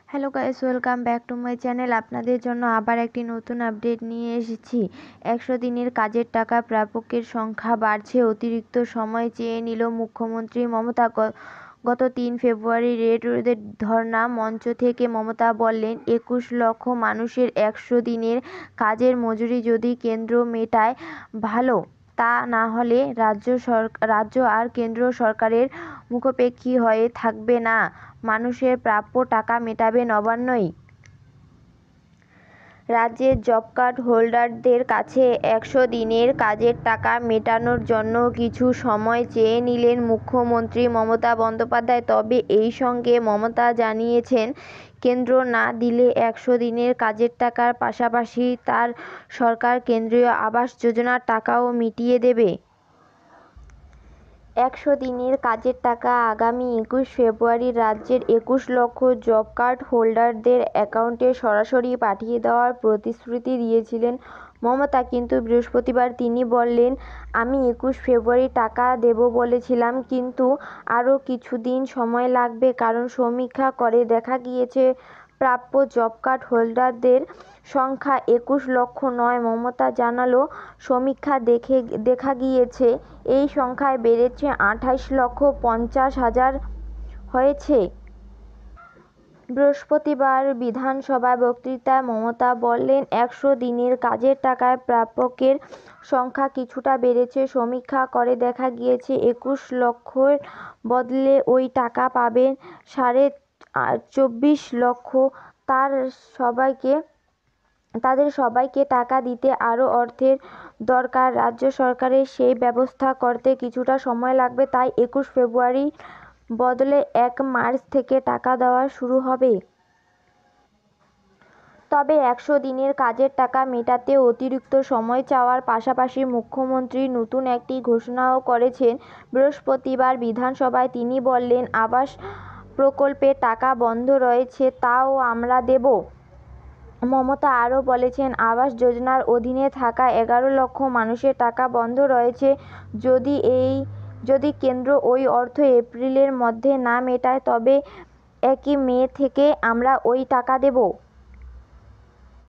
Hello guys, welcome back to my channel. আপনাদের জন্য আবার একটি নতুন আপডেট নিয়ে এসেছি। 100 দিনের কাজের টাকা প্রাপকের সংখ্যা বাড়ছে। অতিরিক্ত সময় চেয়ে নিল মুখ্যমন্ত্রী মমতা। গত 3 ফেব্রুয়ারি রেড রোডের ধর্না মঞ্চ থেকে মমতা বললেন, 21 লক্ষ মানুষের 100 দিনের কাজের মজুরি যদি কেন্দ্র মেটায় ভালো, তা না হলে রাজ্য আর কেন্দ্র সরকারের মুখাপেক্ষী হয়ে থাকবে না। মানুষের প্রাপ্য টাকা মেটাবে নবান্নই। রাজ্যের জব কার্ড হোল্ডারদের কাছে 100 দিনের কাজের টাকা মেটানোর জন্য কিছু সময় চেয়ে নিলেন মুখ্যমন্ত্রী মমতা বন্দ্যোপাধ্যায়। তবে এই সঙ্গে মমতা জানিয়েছেন, কেন্দ্র না দিলে 100 দিনের কাজের টাকার পাশাপাশি তার সরকার কেন্দ্রীয় আবাস যোজনার টাকাও মিটিয়ে দেবে। 100 দিনের কাজের টাকা আগামী 21 ফেব্রুয়ারি রাজ্যের 21 লক্ষ জব কার্ড হোল্ডারদের অ্যাকাউন্টে সরাসরি পাঠিয়ে দেওয়ার প্রতিশ্রুতি দিয়েছিলেন মমতা। কিন্তু বৃহস্পতিবার তিনি বললেন, আমি 21 ফেব্রুয়ারি টাকা দেব বলেছিলাম, কিন্তু আরও কিছুদিন সময় লাগবে, কারণ সমীক্ষা করে দেখা গিয়েছে প্রাপ্য জব কার্ড হোল্ডারদের সংখ্যা 21 লক্ষ নয়। মমতা জানালো, সমীক্ষা দেখা গিয়েছে এই সংখ্যায় বেড়েছে 28,50,000 হয়েছে। বৃহস্পতিবার বিধানসভায় বক্তৃতায় মমতা বললেন, 100 দিনের কাজের টাকায় প্রাপকের সংখ্যা কিছুটা বেড়েছে। সমীক্ষা করে দেখা গিয়েছে 21 লক্ষের বদলে ওই টাকা পাবেন 24.5 লক্ষ। তাদের সবাইকে টাকা দিতে আরও অর্থের দরকার। রাজ্য সরকারের সেই ব্যবস্থা করতে কিছুটা সময় লাগবে। তাই 21 ফেব্রুয়ারির বদলে 1 মার্চ থেকে টাকা দেওয়া শুরু হবে। তবে 100 দিনের কাজের টাকা মেটাতে অতিরিক্ত সময় চাওয়ার পাশাপাশি মুখ্যমন্ত্রী নতুন একটি ঘোষণাও করেছেন। বৃহস্পতিবার বিধানসভায় তিনি বললেন, আবাস প্রকল্পে টাকা বন্ধ রয়েছে, তাও আমরা দেব। মমতা আরও বলেছেন, আবাস যোজনার অধীনে থাকা 11 লক্ষ মানুষের টাকা বন্ধ রয়েছে। যদি কেন্দ্র ওই অর্থ এপ্রিলের মধ্যে না মেটায়, তবে 1 মে থেকে আমরা ওই টাকা দেব।